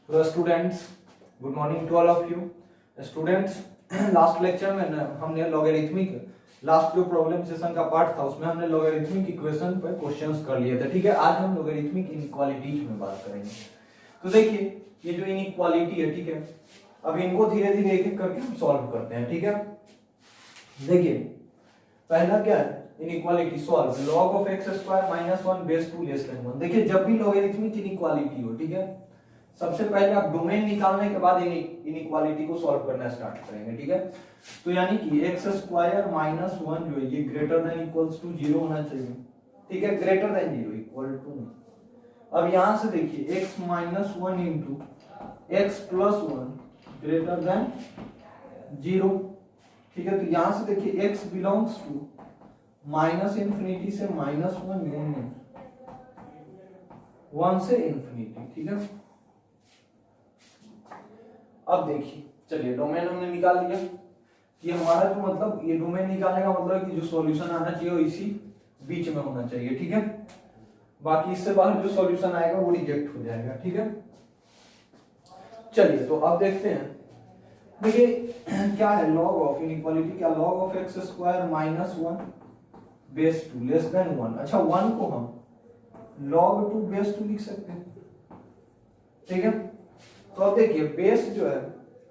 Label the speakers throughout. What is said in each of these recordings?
Speaker 1: Hello students, good morning to all of you students. Last lecture में हमने logarithmic last जो problem session का part था उसमें हमने लॉगरिथमिक इक्वेशन पर क्वेश्चंस कर लिए थे। ठीक है, आज हम लॉगरिथमिक इनइक्वालिटीज में बात करेंगे। तो देखिए ये जो इनइक्वालिटी है, ठीक है, अब इनको धीरे धीरे एक एक करके हम सॉल्व करते हैं। ठीक है, देखिए पहला क्या है, inequality solve log of x square minus 1 base 2 less than 1। देखिए जब भी लॉगरिथमिक इनइक्वालिटी हो, ठीक है, सबसे पहले आप डोमेन निकालने के बाद इनइक्वालिटी को सॉल्व करना स्टार्ट करेंगे। ठीक है, तो यानी कि x स्क्वायर माइनस 1 जो है ये ग्रेटर देन इक्वल्स टू 0 होना चाहिए। ठीक है, ग्रेटर देन 0 इक्वल टू नहीं। अब यहां से देखिए x minus 1 into x plus 1 greater than 0। ठीक है, तो यहां से देखिए x belongs to minus infinity से माइनस 1 यूनियन 1 से इंफिनिटी। ठीक है, अब देखिए चलिए डोमेन हमने निकाल लिया कि हमारा जो मतलब ये डोमेन निकालने का मतलब है कि जो सॉल्यूशन आना चाहिए वो इसी बीच में होना चाहिए। ठीक है, बाकी इससे बाहर जो सॉल्यूशन आएगा वो रिजेक्ट हो जाएगा। ठीक है, चलिए तो अब देखते हैं। देखिए क्या है लॉग ऑफ इनइक्वालिटी, क्या log of x square minus 1 base 2 less than 1। अच्छा 1 को हम log 2 बेस 2 लिख सकते हैं। ठीक है, तो अब देखिए बेस जो है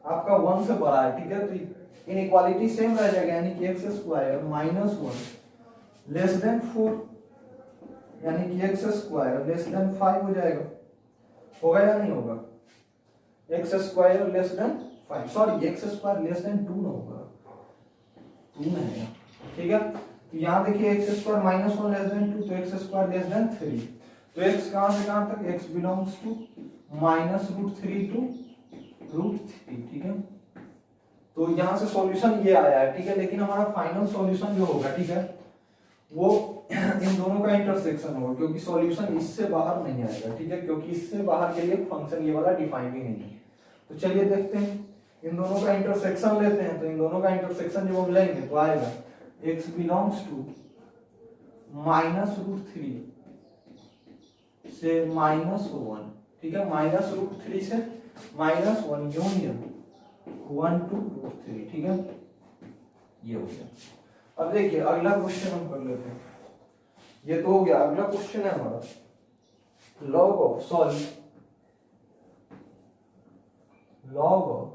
Speaker 1: आपका 1 से बड़ा है। ठीक है, तो इनइक्वालिटी सेम रह जाएगा, यानी कि x square minus 1 less than 4, यानी कि एक्स स्क्वायर लेस देन 5 हो जाएगा। होगा या नहीं होगा? X square less then 5, sorry x square less then 2 ना होगा, 2 नहीं है। ठीक है, तो यहाँ देखिए x square minus 1 less then 2, तो एक्स स्क्वायर लेस देन 3। तो एक्स कहां से कहां तक, x belongs to minus root 3 to root 3। ठीक है, तो यहां से सॉल्यूशन ये आया है। ठीक है, लेकिन हमारा फाइनल सॉल्यूशन जो होगा, ठीक है, वो इन दोनों का इंटरसेक्शन होगा, क्योंकि सॉल्यूशन इससे बाहर नहीं आएगा। ठीक है, क्योंकि इससे बाहर के लिए फंक्शन ये वाला डिफाइन ही नहीं है। तो चलिए देखते हैं, इन दोनों का इंटरसेक्शन लेते हैं। तो इन दोनों का इंटरसेक्शन जब हम लेंगे तो आएगा x belongs to minus root 3 से माइनस 1। ठीक है, माइनस रूट 3 से माइनस 1 यूनियन 1 टू रूट 3। ठीक है, ये हो गया। अब देखिए अगला क्वेश्चन हम कर लेते हैं। ये तो हो गया, अगला क्वेश्चन है हमारा log of solve log of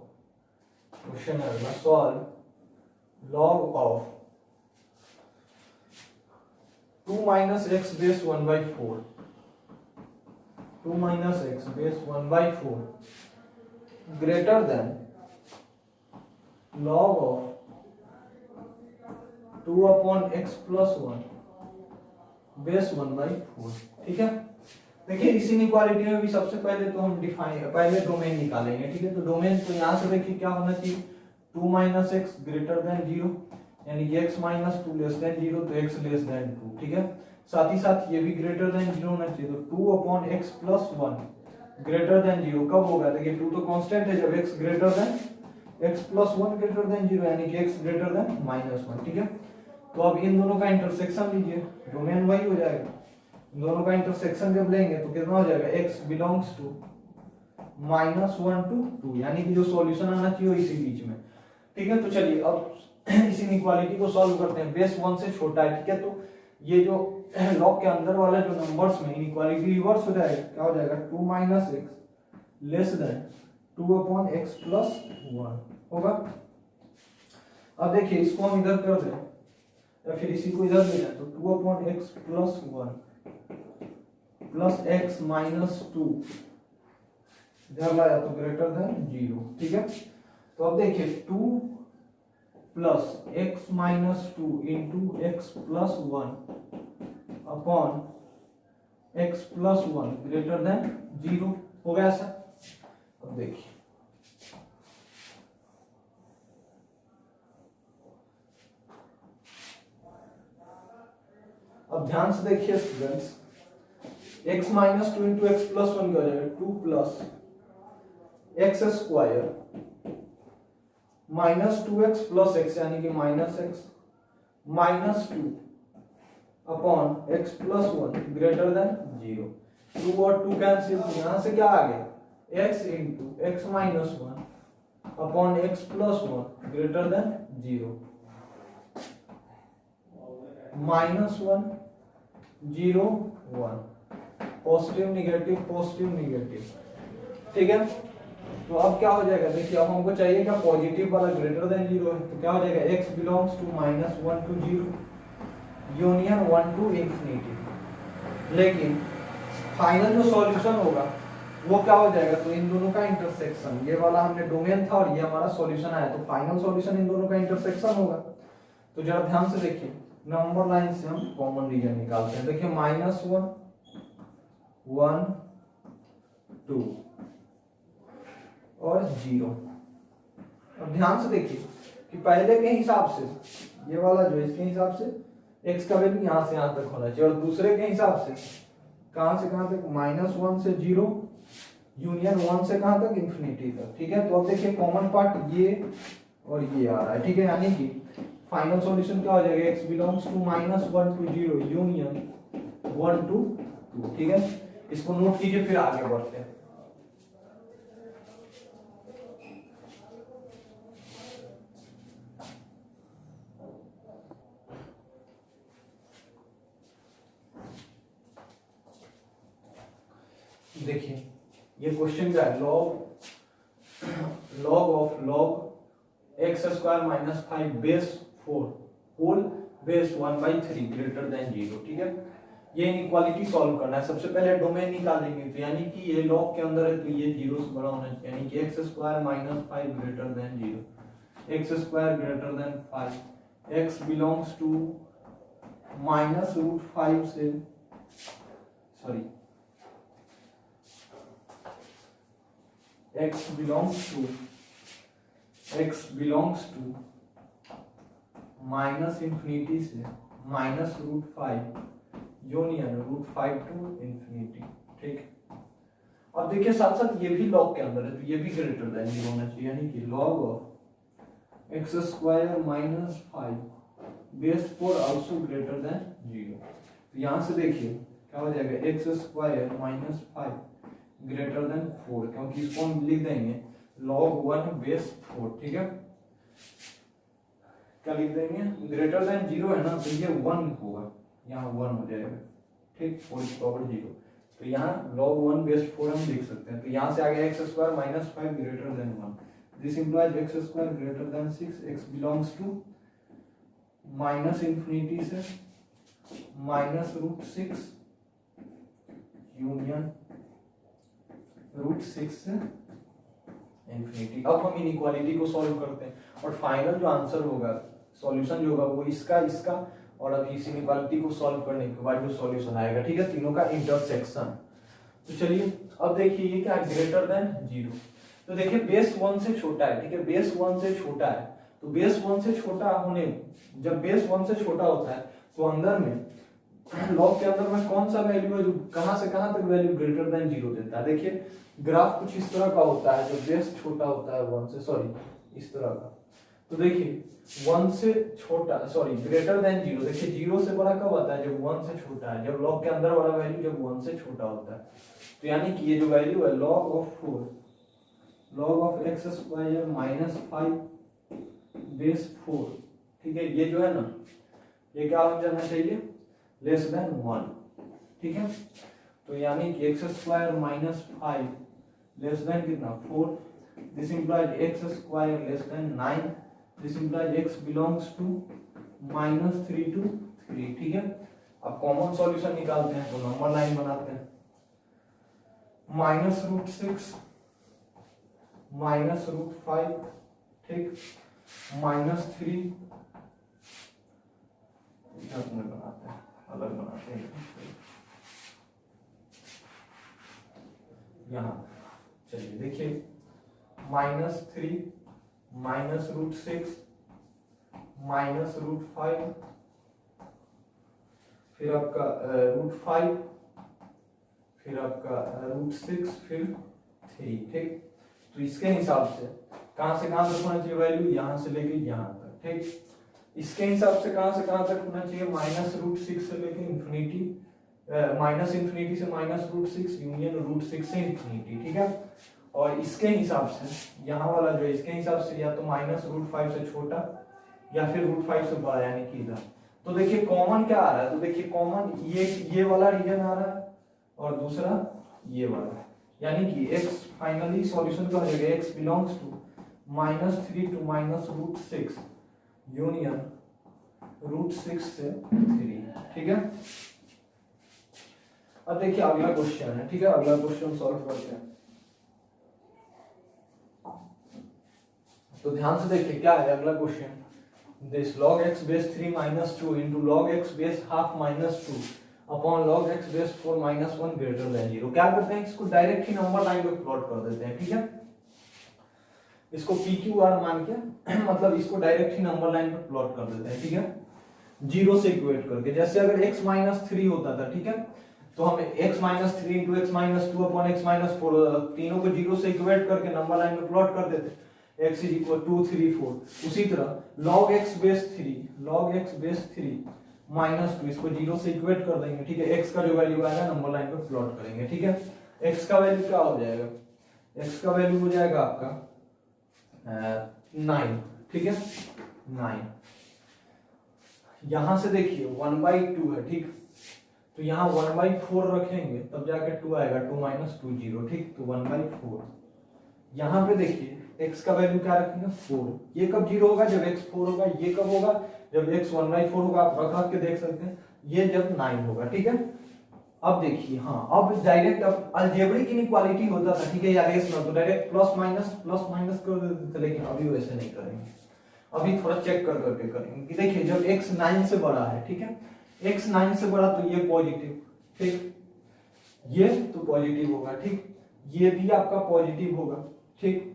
Speaker 1: question है अगला solve log of 2 minus x base 1 by 4, 2 minus x base 1 by 4 greater than log of 2 upon x plus 1 base 1 by 4। ठीक है, देखिए इस इनइक्वालिटी में भी सबसे पहले तो हम पहले डोमेन निकालेंगे। ठीक है, तो डोमेन तो यहां से देखिए क्या होना चाहिए, 2 माइनस एक्स ग्रेटर देन 0, यानी कि x माइनस 2 लेस देन 0, तो x लेस देन 2। ठीक है, साथ ही साथ ये भी ग्रेटर देन 0 होना चाहिए, तो 2 upon x plus 1 greater than 0 कब होगा, देखिए 2 तो कांस्टेंट है, जब x greater then x plus 1 greater than 0, यानी कि x ग्रेटर देन माइनस 1। ठीक है, तो अब इन दोनों का इंटरसेक्शन लीजिए, डोमेन वही हो जाएगा। इन दोनों का इंटरसेक्शन जब लेंगे तो कितना हो जाएगा, x belongs to minus 1 to 2, यानी कि जो सॉल्यूशन आना चाहिए इसी बीच में। ठीक है, तो चलिए अब इस इनइक्वालिटी को सॉल्व करते हैं। बेस 1 से छोटा है। ठीक है, तो ये जो लॉग के अंदर वाला जो नंबर्स में इनइक्वालिटी रिवर्स हो जाएगा, क्या हो जाएगा, 2 minus x less than 2 upon x plus 1 होगा। अब देखिए इसको हम इधर कर दें या फिर इसी को इधर ले जाए, तो 2 upon x plus 1 plus x minus 2 इधर लाया तो ग्रेटर देन 0। ठीक है, तो अब देखिए 2 plus x minus 2 into x plus 1 upon x plus 1 greater than 0 हो गया ऐसा। अब देखिए अब ध्यान से देखिए students, x minus 2 into x plus 1 क्या हो जाएगा, 2 plus x square minus 2x plus x, यानी कि minus x minus 2 upon x plus 1 greater than 0। 2 और 2 कैंसिल, यहां से क्या आ गया, x into x minus one upon x plus one greater than 0, minus one 0 1, positive negative, ठीक है। तो अब क्या हो जाएगा, देखिए अब हमको चाहिए क्या, पॉजिटिव वाला ग्रेटर देन 0 है, तो क्या हो जाएगा x belongs to -1 to 0 union 1 to infinity. लेकिन फाइनल जो सॉल्यूशन होगा वो क्या हो जाएगा, तो इन दोनों का इंटरसेक्शन, ये वाला हमने डोमेन था और ये हमारा सॉल्यूशन आया, तो फाइनल सॉल्यूशन इन दोनों का इंटरसेक्शन होगा। तो जरा ध्यान से देखिए, नंबर लाइन से हम कॉमन रीजन निकालते हैं। देखिए -1 1 2 और 0। अब ध्यान से देखिए कि पहले के हिसाब से ये वाला जो इसके हिसाब से x का वैल्यू यहां से यहां तक होना चाहिए, और दूसरे के हिसाब से कहां से कहां तक, -1 से 0 यूनियन 1 से कहां तक, इंफिनिटी तक, ठीक है। तो अब देखिए कॉमन पार्ट ये और ये आ रहा है, ठीक है, यानी कि फाइनल सॉल्यूशन क्या हो जाएगा, x belongs to -1 to 0 union 1 to 2, ठीक है। इसको नोट कीजिए, फिर आगे बढ़ते हैं। देखिए ये क्वेश्चन क्या है, log x square minus 5 base 4 whole base 1/3 greater than 0, ठीक है। ये इनइक्वालिटी सॉल्व करना है। सबसे पहले डोमेन निकालेंगे, तो यानी कि ये log के अंदर है तो ये 0 से बड़ा होना चाहिए, यानी कि x square minus 5 greater than 0, x square greater than 5, x belongs to -√5 से sorry x belongs to minus infinity से -√5 यूनियन √5 to इंफिनिटी, ठीक। अब देखिए साथ साथ ये भी log के अंदर है तो ये भी ग्रेटर देन 0 होना चाहिए, यानी कि log of x square minus 5 base 4 also greater than 0। तो यहां से देखिए क्या हो जाएगा, x square minus 5 greater then 4, क्योंकि इसको हम लिख देंगे log 1 बेस 4, ठीक है। क्या लिख देंगे, ग्रेटर देन 0 है ना, तो ये 1 होगा, यहाँ 1 हो जाएगा, ठीक, 4/0। तो यहाँ log 1 बेस 4 हम लिख सकते हैं। तो यहाँ से आ गया x square minus 5 greater than 1, this implies x square greater than 6, x belongs to minus infinity से -√6 यूनियन √6 से इंफिनिटी। अब हम इनइक्वालिटी को सॉल्व करते हैं और फाइनल जो आंसर होगा, सॉल्यूशन जो होगा वो इसका और अभी इस इनइक्वालिटी को सॉल्व करने के बाद जो सॉल्यूशन आएगा, ठीक है, तीनों का इंटरसेक्शन। तो चलिए अब देखिए ये क्या है, ग्रेटर देन 0। तो देखिए बेस 1 से छोटा है, ठीक है, बेस 1 से छोटा है, तो बेस 1 से छोटा होने, जब बेस 1 से छोटा होता है तो अंदर में लॉग के अंदर में कौन सा वैल्यू है जो कहां से कहां तक वैल्यू ग्रेटर देन 0 देता है। देखिए ग्राफ कुछ इस तरह का होता है, जब बेस छोटा होता है 1 से, सॉरी इस तरह का, तो देखिए 1 से छोटा सॉरी ग्रेटर देन 0, देखिए 0 से बड़ा कब आता है, जब 1 से छोटा है, जब लॉग के अंदर वाला वैल्यू जब 1 से छोटा होता है। तो यानी कि ये जो वैल्यू है log of x square minus 5 base 4, ठीक है, ये जो है ना, ये क्या हो जाना चाहिए, लेस देन 1, ठीक है। तो यानी कि x square minus 5 less than कितना, 4, this implies x square less than 9, this implies x belongs to -3 to 3, ठीक है। अब कॉमन सॉल्यूशन निकालते हैं, तो नंबर लाइन बनाते हैं, -√6 -√5, ठीक, -3 बनाते हैं, अलग बनाते हैं यहाँ। चलिए देखिए -3 -√6 -√5 फिर आपका √5 फिर आपका √6 फिर 3, ठीक। तो इसके हिसाब से कहां से कहां तक होना चाहिए वैल्यू, यहां से लेके यहां तक, ठीक। इसके हिसाब से कहां तक होना चाहिए, -√6 से लेके इंफिनिटी, माइनस इंफिनिटी से -√6 यूनियन √6 से इंफिनिटी, ठीक है। और इसके हिसाब से यहाँ वाला जो इसके हिसाब से या तो -√5 से छोटा या फिर √5 से बड़ा, यानी कि इधर। तो देखिए कॉमन क्या आ रहा है, तो देखिए कॉमन ये वाला रीजन आ रहा है और दूसरा ये वाला, यानी कि x फाइनली सॉल्यूशन का हो जाएगा x belongs to -3 to -√6 union √6 से 3, ठीक है। अब देखिए अगला क्वेश्चन है, ठीक है, अगला क्वेश्चन सॉल्व करते हैं। तो ध्यान से देखिए क्या है अगला question, this log x base 3 minus 2 into log x base half minus 2 upon log x base 4 minus 1 greater than 0। क्या करते हैं, इसको डायरेक्ट ही नंबर लाइन पे प्लॉट कर देते हैं, ठीक है। इसको PQR मान के मतलब इसको डायरेक्ट ही नंबर लाइन पे प्लॉट कर देते हैं, ठीक है, 0 से इक्वेट करके। जैसे अगर x - 3 होता था, ठीक है, तो हम x - 3 into x - 2 upon x - 4 तीनों को 0 से इक्वेट करके नंबर लाइन पे प्लॉट कर देते, x = 2 3 4। उसी तरह log x base 3 -2 इसको 0 से इक्वेट कर देंगे, ठीक है। x का जो वैल्यू आएगा नंबर लाइन पे प्लॉट करेंगे, ठीक है। x का वैल्यू क्या हो जाएगा, x का वैल्यू हो जाएगा आपका 9, ठीक है, 9। यहां से देखिए 1/2 है, ठीक, तो यहाँ 1/4 रखेंगे तब जाके 2 आएगा, 2 - 2 0, ठीक, तो 1/4। यहाँ पे देखिए x का वैल्यू क्या रखेंगे 4, ये कब 0 होगा, जब x 4 होगा। ये कब होगा, जब x 1/4 होगा। आप रख के देख सकते हैं, ये जब 9 होगा, ठीक है। अब देखिए, हाँ, अब डायरेक्ट अब अलजेब्रिक इनइक्वालिटी होता था, ठीक है, या रेस में तो डायरेक्ट प्लस माइनस कर देते थे, लेकिन अभी वैसे नहीं करेंगे। अभी थोड़ा चेक कर करके करेंगे कि देखिए जब x 9 से बड़ा है, ठीक है, x 9 से बड़ा तो ये पॉजिटिव, ठीक, ये तो पॉजिटिव होगा, ठीक, ये भी आपका पॉजिटिव होगा, ठीक,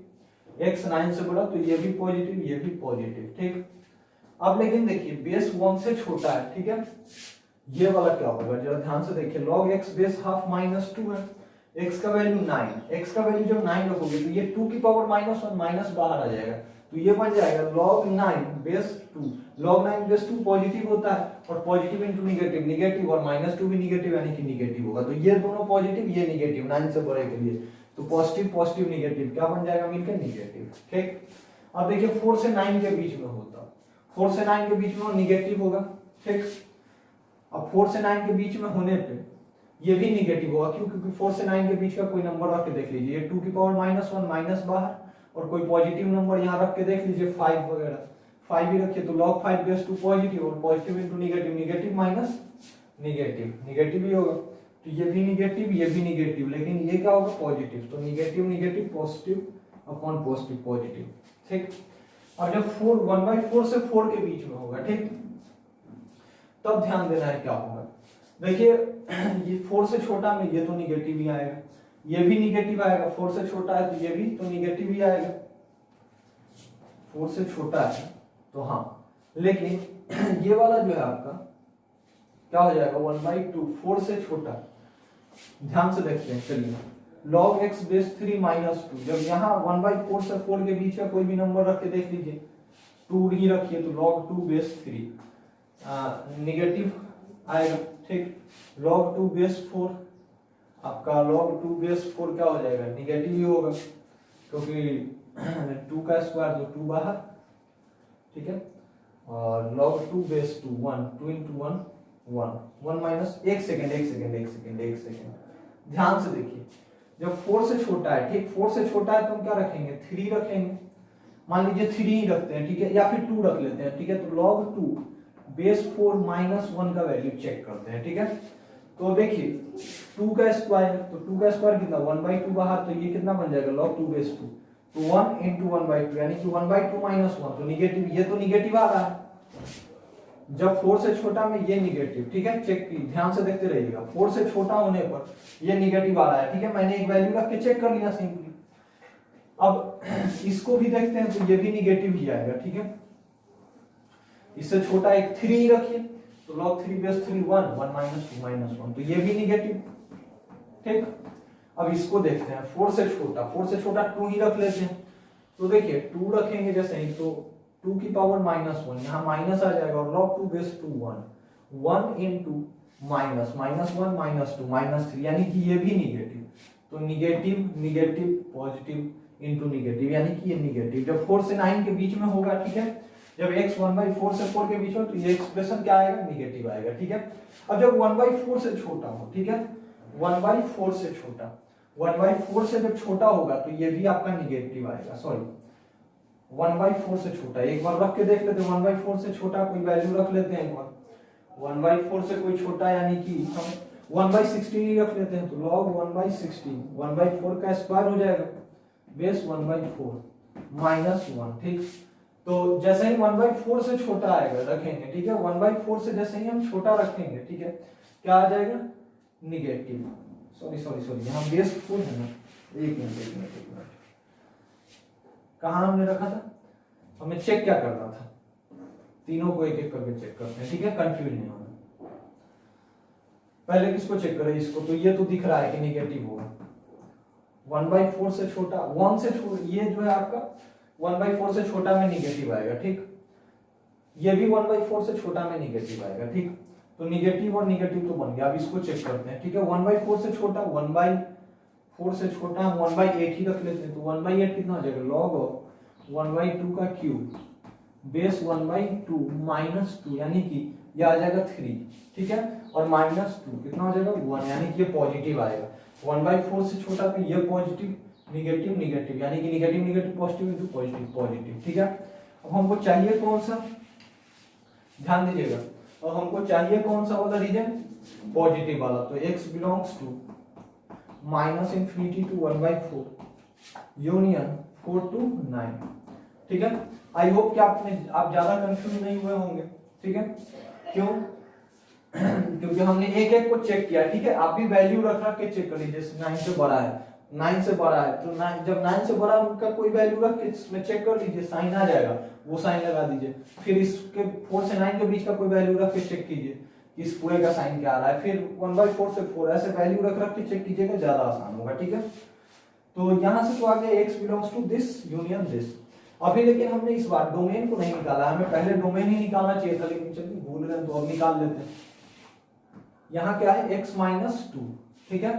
Speaker 1: x 9 से बड़ा तो ये भी पॉजिटिव, ये भी पॉजिटिव, ठीक। अब लेकिन देखिए बेस 1 से छोटा है, ठीक है, ये वाला क्या होगा, जरा ध्यान से देखिए, log x बेस हाफ -2 है, x का वैल्यू 9, x का वैल्यू जब 9 रखोगे तो ये 2 की पावर -1 माइनस बाहर आ जाएगा, तो ये बन जाएगा log 9 base 2। log 9 base 2 positive होता है, और पॉजिटिव इंटू निगेटिव, निगेटिव, और -2 भी निगेटिव, यानी कि निगेटिव होगा। तो ये दोनों पॉजिटिव, ये निगेटिव, 9 से बड़े के लिए, तो पॉजिटिव निगेटिव क्या बन जाएगा मिलकर, निगेटिव, ठीक। अब देखिए 4 से 9 के बीच में होता, 4 से 9 के बीच में निगेटिव होगा, ठीक। अब 4 से 9 के बीच में होने पे ये भी निगेटिव होगा, क्यों, क्योंकि 4 से 9 के बीच का कोई नंबर रख के देख लीजिए, 2 की पावर -1 माइनस बाहर, और कोई पॉजिटिव नंबर यहाँ रख के देख लीजिए, 5 वगैरह, 5 भी रखिए, तो log 5 बेस 2 पॉजिटिव, और positive into negative, negative minus negative, negative ही होगा, तो ये भी निगेटिव, ये भी निगेटिव, लेकिन ये क्या होगा, पॉजिटिव, तो negative negative positive upon positive positive, ठीक। और जब 1/4 से 4 के बीच में होगा, ठीक, तब ध्यान देना है क्या होगा। देखिए ये 4 से छोटा में ये तो निगेटिव ही आएगा, ये भी निगेटिव आएगा, 4 से छोटा है तो ये भी तो निगेटिव ही आएगा, 4 से छोटा है तो हाँ, लेकिन ये वाला जो है आपका क्या हो जाएगा 1/2, 4 से छोटा। ध्यान से देखते हैं, चलिए, log x बेस 3 -2, जब यहाँ 1/4 से 4 के बीच का कोई भी नंबर रख के देख लीजिए, 2 ही रखिए, तो log 2 बेस 3 निगेटिव आएगा, ठीक। log 2 बेस 4 आपका log 2 बेस 4 क्या हो जाएगा, निगेटिव ही होगा, क्योंकि 2 का स्क्वायर तो 2 बाहर, ठीक है। और log 2 बेस 2 1, 2 into 1 1 माइनस, एक सेकेंड, ध्यान से देखिए, जब 4 से छोटा है, ठीक, 4 से छोटा है तो हम क्या रखेंगे, 3 रखेंगे, मान लीजिए 3 ही रखते हैं, ठीक है, या फिर 2 रख लेते हैं, ठीक है। तो log 2 बेस 4 -1 का वैल्यू चेक करते हैं, ठीक है। तो देखिए 2 का स्क्वायर, तो 2 का स्क्वायर कितना, 1/2 बाहर, तो ये कितना बन जाएगा log 2 बेस 2, तो 1 into 1/2, यानी कि 1/2 -1, तो निगेटिव, ये तो निगेटिव आ रहा है, जब 4 से छोटा में ये निगेटिव, ठीक है, चेक ध्यान से देखते रहिएगा, 4 से छोटा होने पर ये निगेटिव आ रहा है, ठीक है, मैंने एक वैल्यू रख के चेक कर लिया सिंपली। अब इसको भी देखते हैं, तो ये भी निगेटिव ही आएगा, ठीक है, इससे छोटा एक 3 रखिए, तो log 3 बेस 3 1 -2 तो ये भी निगेटिव, ठीक। अब इसको देखते हैं, 4 से छोटा 2 ही रख लेते हैं, तो देखिए 2 रखेंगे जैसे ही, तो 2 की पावर -1, यहाँ माइनस आ जाएगा, और log 2 बेस 2 1 into -1 -2 -3, यानी कि ये भी निगेटिव, तो negative negative positive into negative, यानी कि ये निगेटिव जब 4 से 9 के बीच में होगा, ठीक है, जब x 1/4 से 4 के बीच में, तो ये एक्सप्रेशन क्या आएगा, निगेटिव आएगा, ठीक है। अब जब 1/4 से छोटा हो, ठीक है, 1/4 से छोटा, 1/4 से जब छोटा होगा तो ये भी आपका निगेटिव आएगा, सॉरी 1/4 से छोटा, एक बार रख के देख लेते हैं, 1/4 से छोटा कोई वैल्यू रख लेते हैं एक बार, 1/4 से कोई छोटा यानी कि हम 1/16 ही रख लेते हैं, तो log 1/16 1/4 का स्क्वायर हो जाएगा, बेस 1/4 -1, ठीक। तो जैसे ही 1/4 से छोटा आएगा रखेंगे, ठीक है, 1/4 से जैसे ही हम छोटा रखेंगे, ठीक है, क्या आ जाएगा, निगेटिव, सॉरी यहाँ बेस 4 है ना, एक मिनट कहाँ हमने रखा था, हमें चेक क्या करना था, तीनों को एक एक करके चेक करते हैं, ठीक है, कंफ्यूज नहीं होना। पहले किसको चेक करें, इसको, तो ये तो दिख रहा है कि निगेटिव होगा, 1/4 से छोटा, 1 से छोटा, ये जो है आपका 1/4 से छोटा में निगेटिव आएगा, ठीक, ये भी 1/4 से छोटा में निगेटिव आएगा, ठीक, तो निगेटिव और निगेटिव तो बन गया। अब इसको चेक करते हैं, ठीक है, 1/4 से छोटा, 1/4 से छोटा हम 1/8 ही रख लेते हैं, तो 1/8 कितना हो जाएगा, log ऑफ 1/2 का क्यूब बेस 1/2 -2, यानी कि ये आ जाएगा 3, ठीक है, और -2 कितना हो जाएगा 1, यानी कि ये पॉजिटिव आएगा। 1/4 से छोटा तो ये पॉजिटिव, निगेटिव निगेटिव, यानी कि negative negative positive into positive positive, ठीक है। अब हमको चाहिए कौन सा, ध्यान दीजिएगा, और हमको चाहिए कौन सा वाला रीजन, पॉजिटिव वाला, तो x belongs to -∞ to 1/4 union 4 to 9, ठीक है। आई होप कि आप ज्यादा कंफ्यूज नहीं हुए होंगे, ठीक है, क्यों, क्योंकि हमने एक एक को चेक किया, ठीक है, आप भी वैल्यू रख के चेक कर लीजिए, 9 से बड़ा है, 9 से बड़ा है, तो 9, जब 9 से बड़ा उनका कोई वैल्यू रख के इसमें चेक कर लीजिए, साइन आ जाएगा, वो साइन लगा दीजिए, फिर इसके 4 से 9 के बीच का कोई वैल्यू रख के चेक कीजिए, इस पूरे का साइन क्या आ रहा है, फिर 1/4 से 4, ऐसे वैल्यू रख के चेक कीजिएगा, ज्यादा आसान होगा, ठीक है। तो यहां से तो आ गया x belongs to this union this. अभी लेकिन हमने इस बार डोमेन को नहीं निकाला, हमें पहले डोमेन ही निकालना चाहिए था, लेकिन चलिए भूल गए तो अब निकाल लेते हैं। यहाँ क्या है, x -2, ठीक है,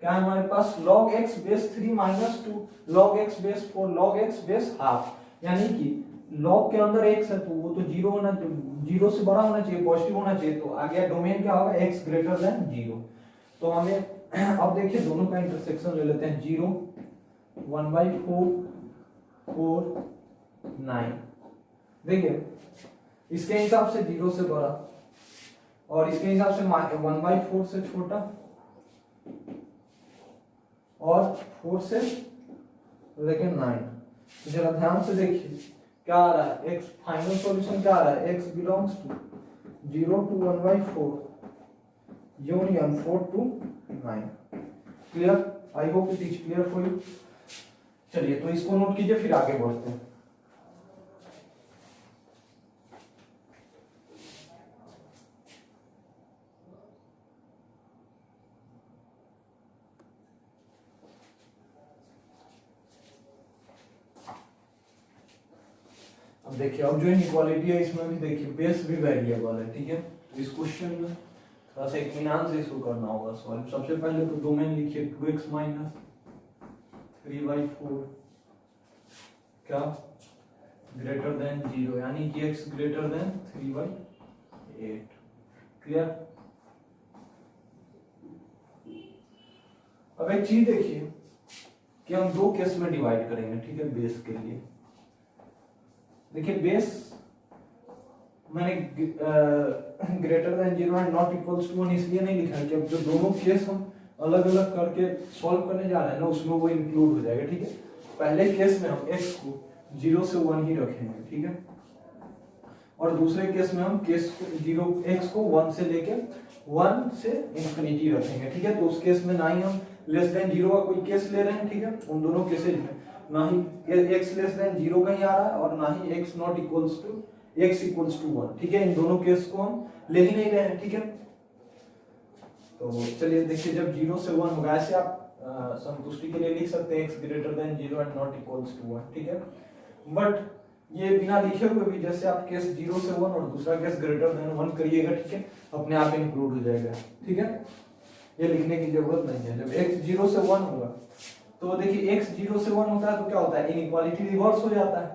Speaker 1: क्या है हमारे पास, log x base 3 -2 log x base 4 log x base half, यानी कि log के अंदर x है तो वो तो 0 होना, 0 से बड़ा होना चाहिए, पॉजिटिव होना चाहिए, तो आ गया डोमेन क्या होगा, x ग्रेटर देन 0। तो हमें अब देखिए दोनों का इंटरसेक्शन ले लेते हैं, 0 1/4 4 9, देखिए इसके हिसाब से 0 से बड़ा और इसके हिसाब से 1/4 से छोटा और 4 से देखिए 9। जरा ध्यान से देखिए क्या आ रहा है, x फाइनल सॉल्यूशन क्या आ रहा है, x belongs to 0 to 1/4 union 4 to 9। Clear, I hope it is clear for you. चलिए तो इसको नोट कीजिए, फिर आगे बढ़ते हैं। अब देखिए, अब जो इनइक्वालिटी है इसमें भी देखिए बेस भी वेरिएबल है, ठीक है। इस क्वेश्चन में थोड़ा सा इत्मीनान से इसको करना होगा सॉल्व। सबसे पहले तो डोमेन लिखिए 2x - 3/4 क्या ग्रेटर देन 0, यानी कि x ग्रेटर देन 3/8। क्लियर। अब एक चीज देखिए कि हम दो केस में डिवाइड करेंगे, ठीक है, बेस के लिए। देखिए बेस मैंने greater than 0 and not equals to 1 इसलिए नहीं लिखा है कि अब जो दोनों केस हम अलग अलग करके सॉल्व करने जा रहे हैं ना, उसमें वो इंक्लूड हो जाएगा, ठीक है। पहले केस में हम x को 0 से 1 ही रखेंगे, ठीक है, और दूसरे केस में हम केस को x को 1 से लेके 1 से इंफिनिटी रखेंगे, ठीक है। तो उस केस में ना ही हम लेस देन 0 का कोई केस ले रहे हैं, ठीक है, उन दोनों केसेज में ना ही x लेस देन 0 कहीं आ रहा है और ना ही x not equals to x equals to 1, ठीक है। इन दोनों केस को हम ले ही नहीं रहे हैं, ठीक है। तो चलिए देखिए, जब 0 से 1 होगा, ऐसे आप संतुष्टि के लिए लिख सकते हैं x greater than 0 and not equals to 1, ठीक है। बट ये बिना लिखे हुए भी जैसे आप केस 0 से 1 और दूसरा केस ग्रेटर देन 1 करिएगा, ठीक है, अपने आप इंक्लूड हो जाएगा, ठीक है। ये लिखने की जरूरत नहीं है। जब x 0 से 1 होगा तो देखिए x 0 से 1 होता है तो क्या होता है, इनइक्वालिटी रिवर्स हो जाता है।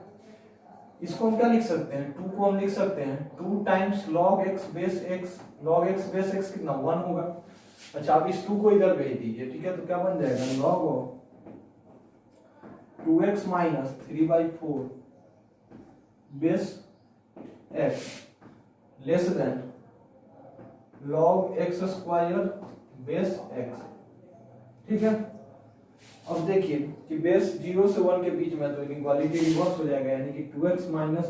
Speaker 1: इसको हम क्या लिख सकते हैं, 2 को हम लिख सकते हैं 2 times log x base x, log x base x कितना 1 होगा। अच्छा अब इस 2 को इधर भेज दीजिए, ठीक है, तो क्या बन जाएगा log 2x minus 3/4 base x less then log x square base x, ठीक है। अब देखिए कि बेस 0 से 1 के बीच में तो इनइक्वालिटी रिवर्स हो जाएगा, यानी कि 2x minus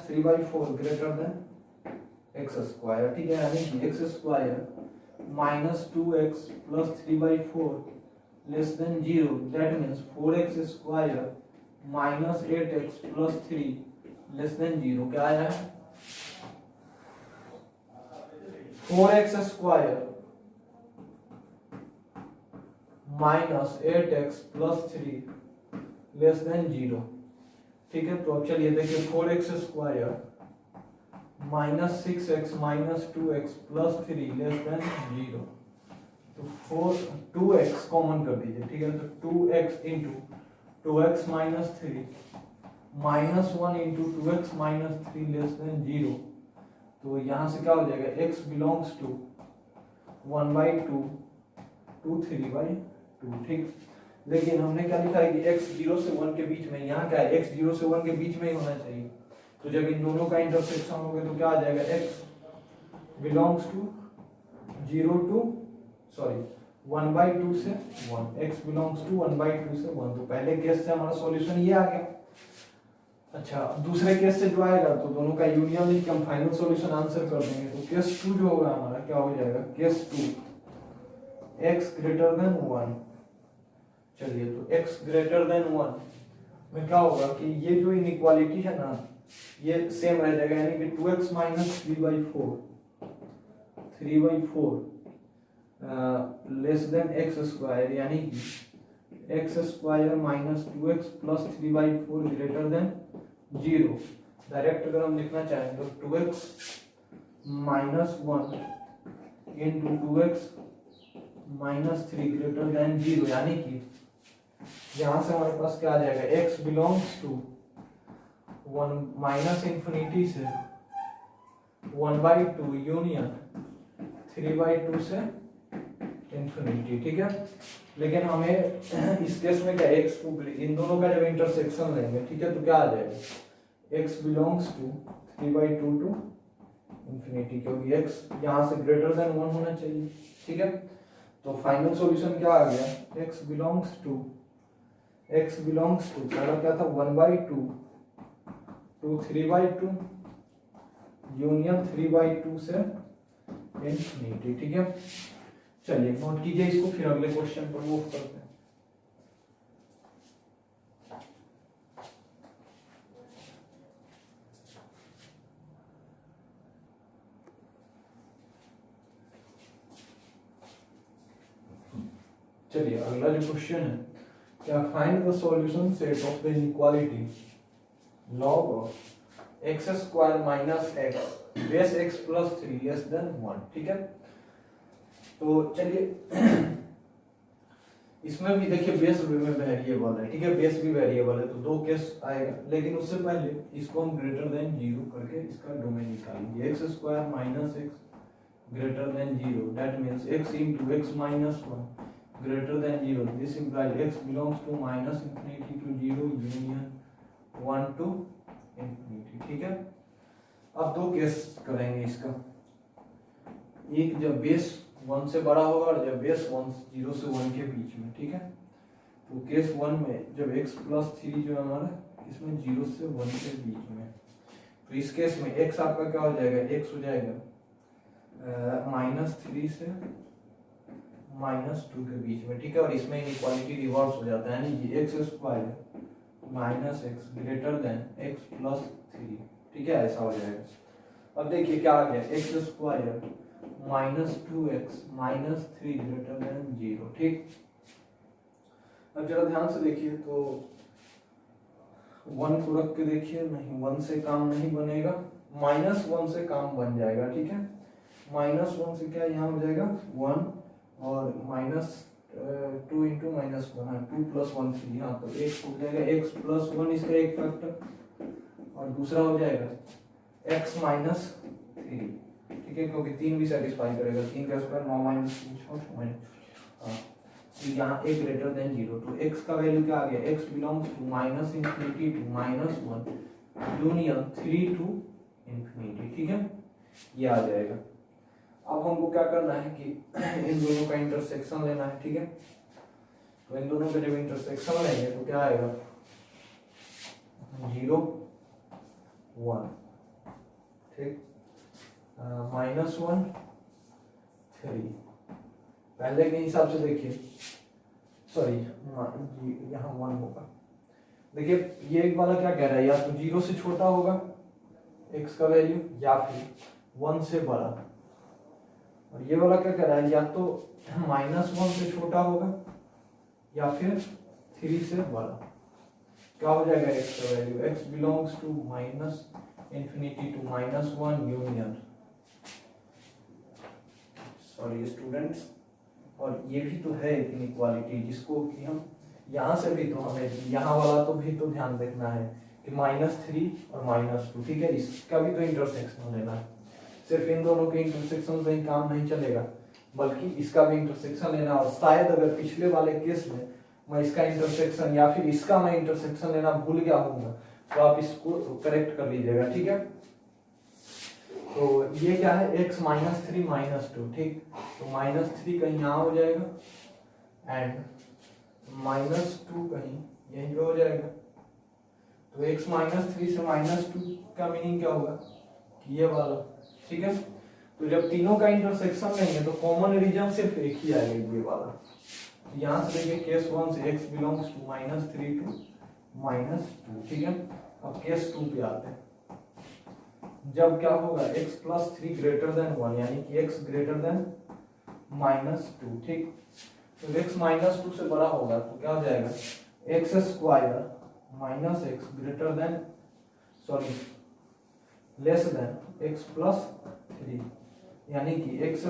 Speaker 1: 3/4 greater than x square, ठीक है, यानी कि x square minus 2x plus 3/4 less than 0, that means 4x square minus 8x plus 3 less than 0। क्या आया है 4x square minus 8x plus 3 less than 0, ठीक है। तो अब चलिए देखिए 4x square minus 6x minus 2x plus 3 less than 0, तो 2x कॉमन कर दीजिए, ठीक है। तो 2x into 2x minus 3 minus 1 into 2x minus 3 less than 0, तो यहां से क्या हो जाएगा x बिलोंग्स टू 1/2 टू 3/2, ठीक। लेकिन हमने क्या लिखा है कि x 0 से 1 के बीच में, यहाँ क्या है x 0 से 1 के बीच में ही होना चाहिए। तो जब इन दोनों का इंटरसेक्शन होगा तो क्या आ जाएगा x बिलोंग्स टू 1/2 से 1, x बिलोंग्स टू 1/2 से 1। तो पहले केस से हमारा सॉल्यूशन ये आ गया। अच्छा दूसरे केस से जो आएगा तो दोनों का यूनियन लिख के हम फाइनल सॉल्यूशन आंसर कर देंगे। तो केस 2 जो होगा हमारा क्या हो जाएगा, केस 2 x ग्रेटर देन 1। चलिए तो x ग्रेटर देन 1 में क्या होगा कि ये जो इनइक्वालिटी है ना ये सेम रह जाएगा, यानी कि 2x minus 3/4 less than x square, यानी कि x square minus 2x plus 3/4 greater than 0। Direct अगर हम लिखना चाहें तो 2x minus 1 into 2x minus 3 greater than 0, यानी कि यहां से हमारे पास क्या आ जाएगा x belongs to 1 minus infinity से 1/2 यूनियन 3/2 से इंफिनिटी, ठीक है। लेकिन हमें इस केस में क्या x को इन दोनों का जब इंटरसेक्शन लेंगे, ठीक है, तो क्या आ जाएगा x belongs to 3/2 to infinity, क्योंकि x यहां से ग्रेटर देन 1 होना चाहिए, ठीक है। तो फाइनल सॉल्यूशन क्या आ गया x बिलोंग्स टू पहला क्या था 1/2 टू 3/2 यूनियन 3/2 से इंफिनिटी, ठीक है। चलिए नोट कीजिए इसको, फिर अगले क्वेश्चन पर मूव करते हैं। चलिए अगला जो क्वेश्चन है क्या, find the solution set of the inequality log of x square minus x base x plus 3 less than 1, ठीक है। तो चलिए इसमें भी देखिए बेस में वेरिएबल है, ठीक है, बेस भी वेरिएबल है, तो दो केस आएगा। लेकिन उससे पहले इसको हम ग्रेटर देन 0 करके इसका डोमेन निकालेंगे। x square minus x greater than 0, that means x into x minus 1 greater than 0. This implies x belongs to minus infinity to 0 union 1 to infinity, ठीक है। अब दो केस करेंगे इसका, एक जब बेस 1 से बड़ा होगा और जब बेस 0 से 1 के बीच में, ठीक है। तो केस 1 में जब x प्लस 3 जो है हमारा इसमें 0 से 1 के बीच में, तो इस केस में x आपका क्या हो जाएगा, x हो जाएगा -3 से -2 के बीच में, ठीक है। और इसमें इनइक्वालिटी रिवर्स हो जाता है, यानी कि x square minus x greater then x plus 3, ठीक है, ऐसा हो जाएगा। अब देखिए क्या आ गया, x square -2x minus 3 greater than 0, ठीक। अब जरा ध्यान से देखिए तो 1 को रख के देखिए, नहीं 1 से काम नहीं बनेगा, -1 से काम बन जाएगा, ठीक है। -1 से क्या यहाँ हो जाएगा 1 और -2 इंटू -1 है 2 + 1 3, हाँ तो x हो जाएगा x + 1 इसका एक फैक्टर और दूसरा हो जाएगा x - 3, ठीक है, क्योंकि 3 भी सेटिस्फाई करेगा, 3 का स्क्वायर 9 - 3 6 हाँ, तो यहाँ a ग्रेटर देन 0, तो x का वैल्यू क्या आ गया, x belongs to -∞ to -1 union 3 to ∞, ठीक है, ये आ जाएगा। अब हमको क्या करना है कि इन दोनों का इंटरसेक्शन लेना है, ठीक है, तो इन दोनों का जब इंटरसेक्शन लेंगे तो क्या आएगा 0 1, ठीक, -1 3, पहले के हिसाब से देखिए, सॉरी यहाँ 1 होगा, देखिए ये एक वाला क्या कह रहा है, या तो 0 से छोटा होगा x का वैल्यू या फिर 1 से बड़ा, और ये वाला क्या कह रहा है, या तो -1 से छोटा होगा या फिर 3 से बड़ा। क्या हो जाएगा x का value, x belongs to -∞ to -1 union, sorry students, और ये भी तो है इनइक्वालिटी जिसको कि हम यहाँ से भी तो हमें यहाँ वाला तो भी तो ध्यान देखना है कि -3 और -2, ठीक है, इसका भी तो इंटरसेक्शन लेना है, सिर्फ इन दोनों के इंटरसेक्शन से ही काम नहीं चलेगा, बल्कि इसका भी इंटरसेक्शन लेना, और शायद अगर पिछले वाले केस में मैं इसका इंटरसेक्शन या फिर इसका मैं इंटरसेक्शन लेना भूल गया हूँ तो आप इसको करेक्ट कर लीजिएगा, ठीक है। तो ये क्या है x - 3 -2, ठीक, तो -3 कहीं यहाँ हो जाएगा एंड -2 कहीं यहीं पे हो जाएगा, तो x - 3 से -2 का मीनिंग क्या होगा कि ये वाला, ठीक है, तो जब तीनों का इंटरसेक्शन लेंगे तो कॉमन रीजन सिर्फ एक ही आएगा, ये वाला, तो यहाँ से देखिए केस 1 से x बिलोंग्स टू -3 टू -2, ठीक है। अब केस 2 पे आते हैं, जब क्या होगा x + 3 ग्रेटर देन 1, यानी कि x ग्रेटर देन -2, ठीक, तो x -2 से बड़ा होगा तो क्या हो जाएगा x² -x greater then, sorry less then x + 3, यानी कि x²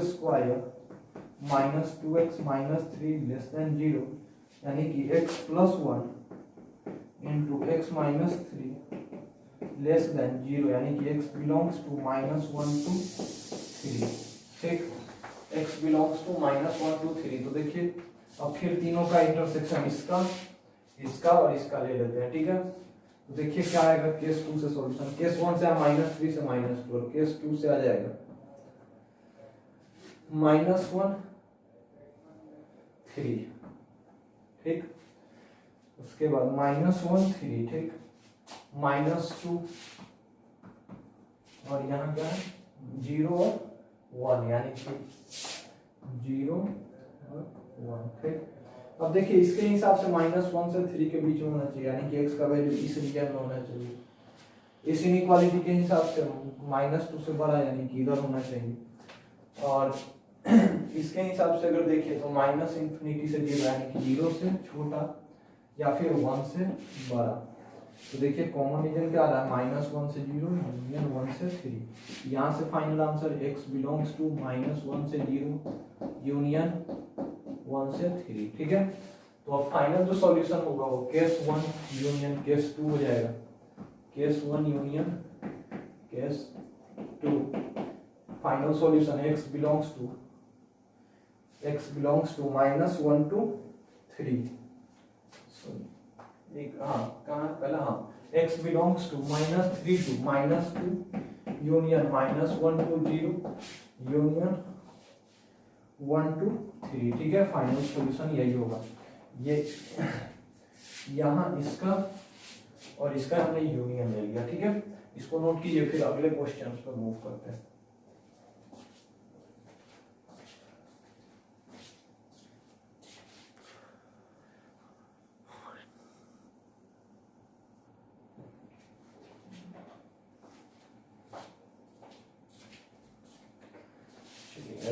Speaker 1: -2x - 3 लेस देन 0, यानी कि x + 1 into x - 3 less than 0, यानी कि x बिलोंग्स टू -1 to 3, ठीक, x बिलोंग्स टू -1 to 3, तो देखिए अब फिर तीनों का इंटरसेक्शन इसका इसका और इसका ले लेते हैं, ठीक है, तो देखिए क्या आएगा केस 2 से सॉल्यूशन, केस 1 से -3 से -2 और केस 2 से आ जाएगा -1 3, ठीक, उसके बाद -1 3, ठीक, -2 और यहाँ क्या है 0 और 1, यानी कि 0 और 1, ठीक। अब देखिए इसके हिसाब से -1 से 3 के बीच में होना चाहिए, यानी कि x का वैल्यू इस रीजन में होना चाहिए, इस इनइक्वालिटी के हिसाब से -2 से बड़ा यानी कि इधर होना चाहिए, और इसके हिसाब से अगर देखें तो -∞ से 0 यानी कि 0 से छोटा या फिर 1 से बड़ा, तो देखिए कॉमन रीजन क्या आ रहा है -1 से 0 यूनियन 1 से 3, यहाँ से final answer x belongs to -1 से 0 यूनियन 1 से 3, ठीक है। तो अब फाइनल जो सॉल्यूशन होगा वो केस 1 यूनियन केस 2 हो जाएगा, case 1 union case 2, final solution x belongs to -1 to 3, एक हाँ कहाँ पहला, हाँ x belongs to -3 to -2 union -1 to 0 union 1 to 3, ठीक है, फाइनल सॉल्यूशन यही होगा, ये यहाँ इसका और इसका हमने यूनियन ले लिया, ठीक है, इसको नोट कीजिए, फिर अगले क्वेश्चन पर मूव करते हैं।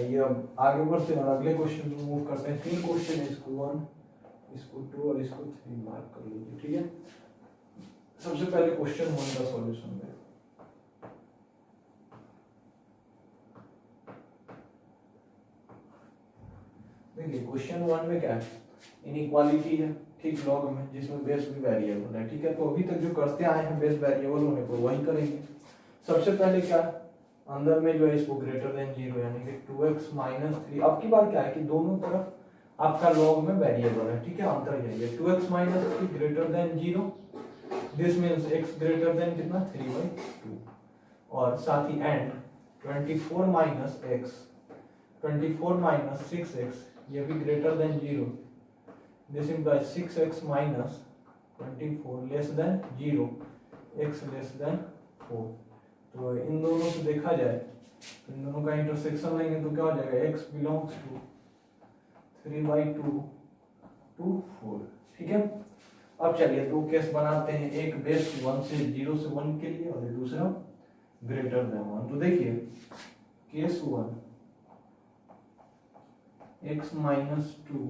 Speaker 1: ये अब आगे बढ़ते हैं और अगले क्वेश्चन में मूव करते हैं। 3 क्वेश्चन है, इसको 1 इसको 2 और इसको 3 मार्क कर लीजिए, ठीक है। सबसे पहले क्वेश्चन 1 का सॉल्यूशन है। देखिए क्वेश्चन 1 में क्या है, इनइक्वालिटी है, ठीक, लॉग में, जिसमें बेस भी वेरिएबल है, ठीक है। तो अभी तक जो करते आए हैं बेस वेरिएबल होने पर वही करेंगे। सबसे पहले क्या अंदर में जो है इसको ग्रेटर देन 0 यानी कि 2x माइनस 3। अब की बार क्या है कि दोनों तरफ आपका लॉग में वेरिएबल है, ठीक है, अंतर यही है 2x minus 3 greater than 0, this means x greater than कितना 3/2, और साथ ही and 24 minus x 24 minus 6x ये भी greater than 0, this implies 6x minus 24 less than 0, x less than 4। तो इन दोनों से देखा जाए तो इन दोनों का इंटरसेक्शन लेंगे तो क्या हो जाएगा, x बिलोंग्स टू 3/2 to 4, ठीक है। अब चलिए दो केस बनाते हैं, एक बेस 1 से 0 से 1 के लिए और दूसरा ग्रेटर देन 1। तो देखिए केस 1 x माइनस 2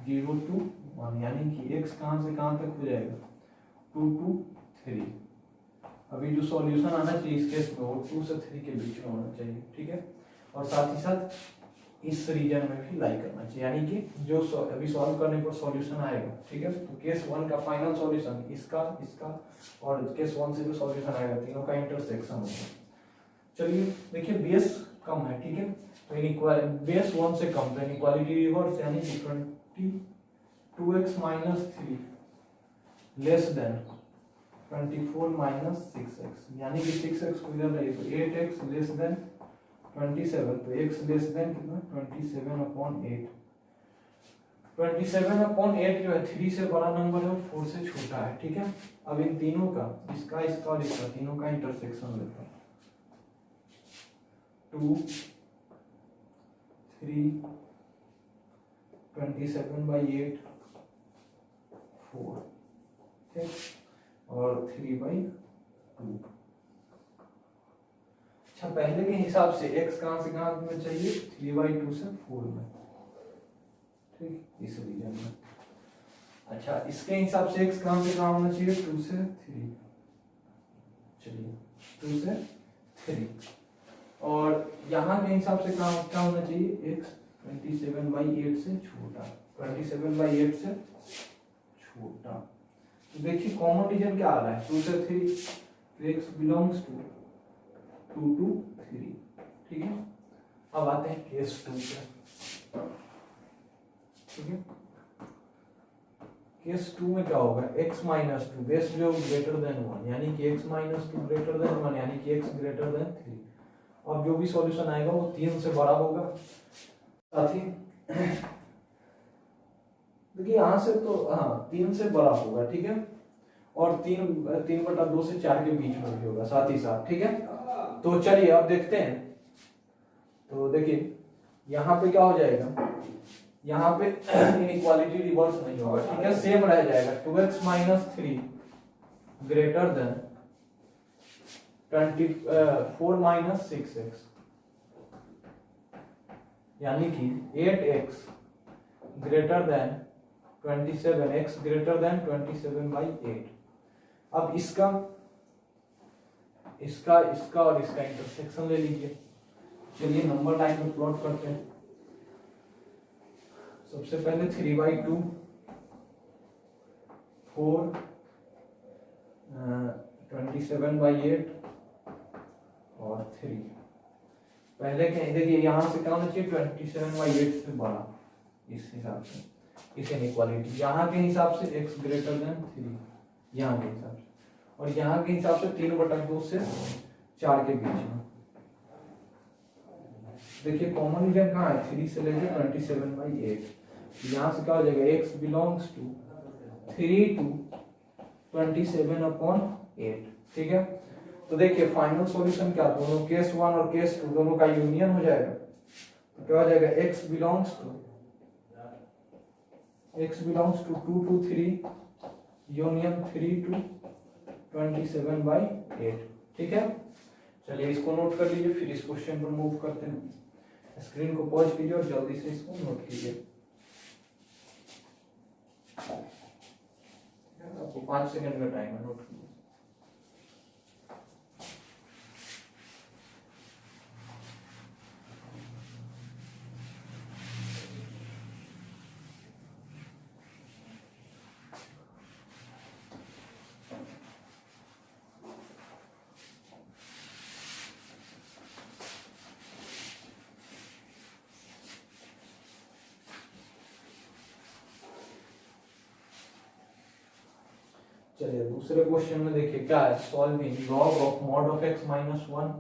Speaker 1: 0 to 1 यानी कि x कहां से कहां तक हो जाएगा 2 to 3। अभी जो सॉल्यूशन आना चाहिए इस केस में वो 2 से 3 के बीच में होना चाहिए, ठीक है। और साथ ही साथ इस रीजन में भी लाई करना चाहिए, यानी कि जो अभी सॉल्व करने पर सॉल्यूशन आएगा, ठीक है। तो केस 1 का फाइनल सॉल्यूशन इसका इसका और केस 1 से जो सॉल्यूशन आएगा तीनों का इंटरसेक्शन होगा। चलिए देखिए बेस कम है, ठीक है, तो इनइक्वालिटी बेस 1 से कम, तो इनइक्वालिटी रिवर्स यानी कि 22x minus 3 less than 24 minus 6x, यानी कि 6x को इधर ले तो 8x लेस देन 27, तो x लेस देन कितना 27/8। 27/8 जो है 3 से बड़ा नंबर है और 4 से छोटा है, ठीक है। अब इन तीनों का इसका इसका और इसका तीनों का इंटरसेक्शन लेते हैं, 2 3 27/8 4, ठीक, और 3/2। अच्छा पहले के हिसाब से x कहां से कहां में चाहिए 3/2 से 4 में, ठीक, इस रीजन में। अच्छा इसके हिसाब से x कहां से कहां होना चाहिए 2 से 3, चलिए 2 से 3, और यहाँ के हिसाब से कहां क्या होना चाहिए x 27/8 से छोटा, 27/8 से छोटा। तो देखिए कॉमन रीजन क्या आ रहा है 2 से 3, तो x बिलोंग्स टू 2 to 3, ठीक है। अब आते हैं केस 2 पे, ठीक है। केस 2 में क्या होगा x माइनस 2 बेस जो ग्रेटर देन 1 यानी कि x माइनस 2 ग्रेटर देन 1 यानी कि x ग्रेटर देन 3। अब जो भी सॉल्यूशन आएगा वो 3 से बड़ा होगा, साथ ही देखिए यहां से तो हाँ 3 से बड़ा होगा, ठीक है, और 3/2 से 4 के बीच में भी होगा साथ ही साथ, ठीक है। तो चलिए अब देखते हैं, तो देखिए यहाँ पे क्या हो जाएगा, यहाँ पे इनइक्वालिटी रिवर्स नहीं होगा, ठीक है, सेम रह जाएगा 2x minus 3 greater then 24 minus 6x, यानी कि 8x greater than 27x greater than 27/8। अब इसका इसका इसका और इसका इंटरसेक्शन ले लीजिए। चलिए नंबर लाइन में प्लॉट करते हैं। सबसे पहले 3/2 4 27/8 और 3। पहले के देखिए यहां से क्या होना चाहिए 27/8 से बड़ा, इस हिसाब से इस इनइक्वालिटी यहाँ के हिसाब से x ग्रेटर देन 3 यहाँ के हिसाब से, और यहाँ के हिसाब से 3/2 से 4 के बीच में। देखिए कॉमन रीजन कहाँ है 3 से लेके 27/8, यहाँ से क्या हो जाएगा x बिलोंग्स टू 3 to 27/8, ठीक है। तो देखिए फाइनल सॉल्यूशन क्या, दोनों केस 1 और केस 2 दोनों का यूनियन हो जाएगा, तो क्या हो जाएगा x belongs to 2 to 3 union 3 to 27/8, ठीक है। चलिए इसको नोट कर लीजिए, फिर इस क्वेश्चन पर मूव करते हैं। स्क्रीन को पॉज कीजिए और जल्दी से इसको नोट कीजिए। आपको 5 सेकंड का टाइम है, नोट कीजिए। चलिए दूसरे क्वेश्चन में देखिए क्या है, solving log of mod of x minus one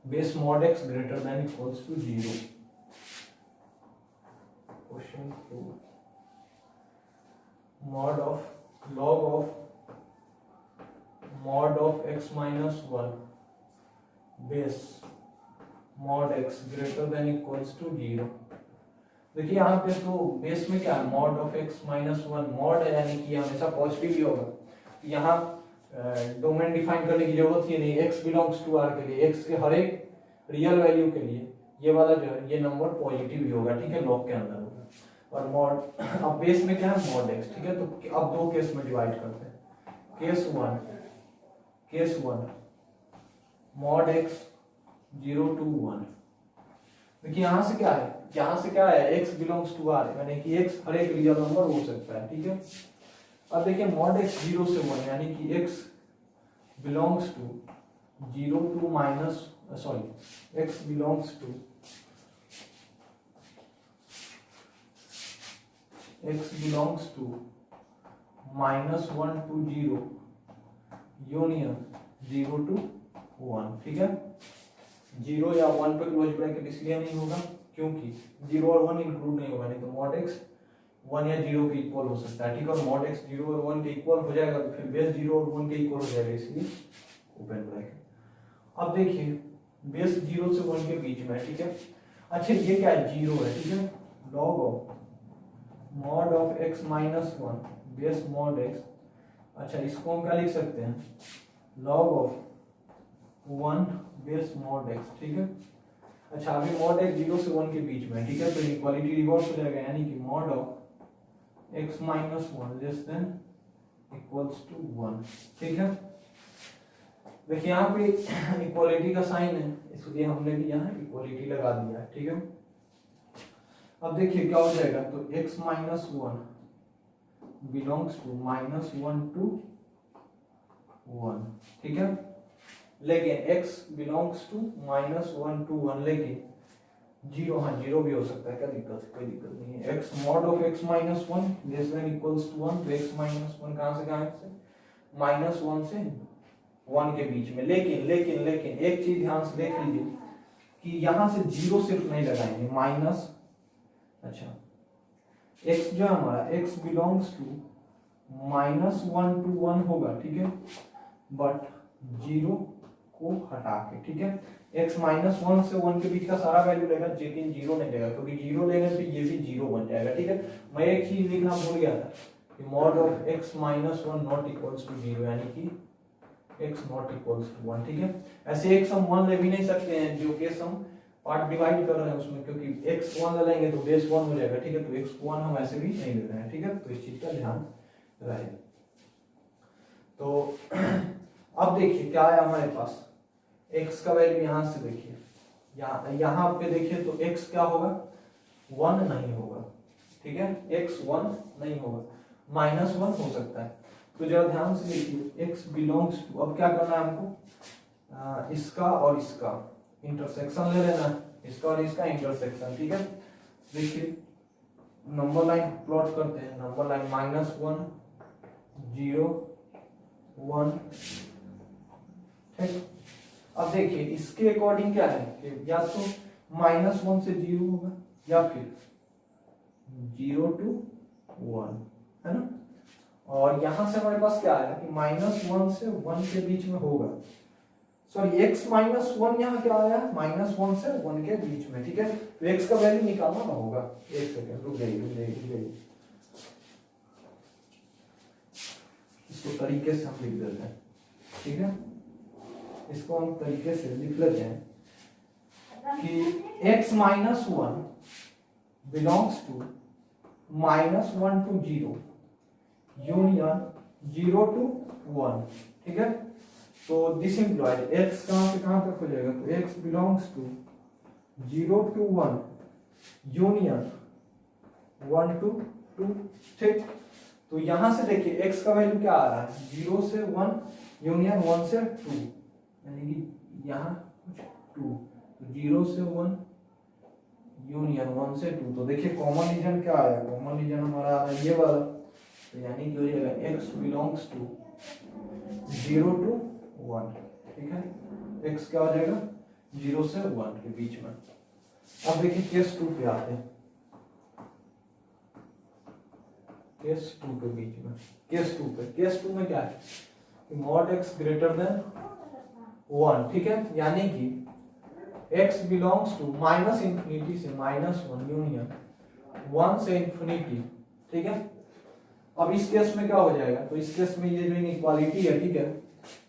Speaker 1: base mod x greater than equals to 0। Question 2, mod of log of mod of x minus one base mod x greater than equals to 0। देखिए यहाँ पे तो base में क्या है, mod of x minus one, mod है यानी कि हमेशा पॉजिटिव ही होगा। यहाँ डोमेन डिफाइन करने की जरूरत ही नहीं, x बिलोंग्स टू r के लिए, x के हर एक रियल वैल्यू के लिए ये वाला जो है ये नंबर पॉजिटिव ही होगा, ठीक है, लॉग के अंदर होगा। और मॉड अब बेस में क्या है, मॉड x, ठीक है। तो अब दो केस में डिवाइड करते हैं। Case one mod x 0 to 1। देखिए यहाँ से क्या है, x बिलोंग्स टू r यानी कि x हर एक रियल नंबर हो सकता है, ठीक है। अब देखिए मॉड x 0 से 1 यानी कि x belongs to 0 to minus x belongs to -1 to 0 union 0 to 1, ठीक है। 0 या 1 पे क्लोज ब्रैकेट इसलिए नहीं होगा क्योंकि 0 और 1 इंक्लूड नहीं होगा, नहीं तो मॉड x 1 या 0 के इक्वल हो सकता है, ठीक है। और मॉड x 0 और 1 के इक्वल हो जाएगा तो फिर बेस 0 और 1 के इक्वल हो जाएगा, इसलिए ओपन ब्रैकेट। अब देखिए बेस 0 से 1 के बीच में, ठीक है। अच्छा ये क्या है, 0 है, ठीक है। Log of mod of x minus 1 base mod x, अच्छा इसको हम क्या लिख सकते हैं, log of 1 base mod x, ठीक है। अच्छा अभी मॉड x 0 से 1 के बीच में, ठीक है, तो इक्वालिटी रिवर्स हो जाएगा यानी कि mod of x minus 1 less than equals to 1, ठीक है। देखिए यहाँ पे इक्वालिटी का साइन है, इसलिए हमने भी यहाँ इक्वालिटी लगा दिया है, ठीक है। अब देखिए क्या हो जाएगा, तो x minus 1 belongs to -1 to 1, ठीक है। लेकिन x बिलोंग्स टू -1 to 1, लेकिन 0, हाँ 0 भी हो सकता है, क्या दिक्कत है, कोई दिक्कत नहीं है। x mod of x minus 1 less than equals to 1, तो x माइनस 1 कहाँ से -1 से 1 के बीच में। लेकिन एक चीज ध्यान से देख लीजिए कि यहाँ से 0 सिर्फ नहीं लगाएंगे, माइनस, अच्छा x जो है हमारा x बिलोंग्स टू -1 to 1 होगा, ठीक है, बट 0 को हटा के, ठीक है। x -1 से 1 के बीच का सारा वैल्यू लेगा, लेकिन 0 नहीं लेगा, क्योंकि 0 लेने से ये भी 0 बन जाएगा, ठीक है। मैं एक चीज लिखना भूल गया था कि mod of x -1 not equals to 0 यानी कि x नॉट इक्वल्स टू 1, ठीक है। ऐसे x हम 1 ले भी नहीं सकते हैं, जो केस हम पार्ट डिवाइड कर रहे हैं उसमें, क्योंकि x 1 ले लेंगे तो बेस 1 हो जाएगा, ठीक है। तो x 1 हम ऐसे भी नहीं ले रहे हैं, ठीक है। तो इस चीज का ध्यान रहे। तो अब देखिए क्या है हमारे पास, x का वैल्यू यहाँ से देखिए, यहाँ पे देखिए तो x क्या होगा, 1 नहीं होगा, ठीक है। x 1 नहीं होगा, -1 हो सकता है। तो जरा ध्यान से देखिए x बिलोंग्स टू, अब क्या करना है हमको, इसका और इसका इंटरसेक्शन ले लेना, इसका और इसका इंटरसेक्शन, ठीक है। देखिए नंबर लाइन प्लॉट करते हैं, नंबर लाइन -1 0 1, ठीक। अब देखिए इसके अकॉर्डिंग क्या है कि या तो -1 से 0 होगा या फिर 0 to 1, है ना। और यहां से हमारे पास क्या आया कि -1 से 1 के बीच में होगा, सॉरी x -1 यहाँ क्या आया, -1 से 1 के बीच में, ठीक है। तो x का वैल्यू निकालना ना होगा, एक सेकंड रुक जाइए, इसको तरीके से हम लिख देते हैं, ठीक है। इसको हम तरीके से लिख लेते हैं कि x -1 belongs to -1 to 0 union 0 to 1, ठीक है। तो दिस इंप्लॉइज x कहां से कहां तक हो जाएगा, तो x belongs to 0 to 1 union 1 to 2, ठीक। तो यहां से देखिए x का वैल्यू क्या आ रहा है, 0 से 1 यूनियन 1 से 2, यानी कि यहाँ कुछ 2, तो 0 से 1 यूनियन 1 से 2। तो देखिए कॉमन रीजन क्या आया, कॉमन रीजन हमारा आ रहा है ये वाला, तो यानी कि हो जाएगा x बिलोंग्स टू 0 to 1, ठीक है। x क्या हो जाएगा 0 से 1 के बीच में। अब देखिए केस 2 पे आते हैं, केस 2 के बीच में, केस 2 में क्या है कि मॉड x ग्रेटर देन 1, ठीक है, यानी कि x belongs to minus infinity से -1 यूनियन 1 से इंफिनिटी, ठीक है। अब इस केस में क्या हो जाएगा, तो इस केस में ये जो इनइक्वालिटी है, ठीक है,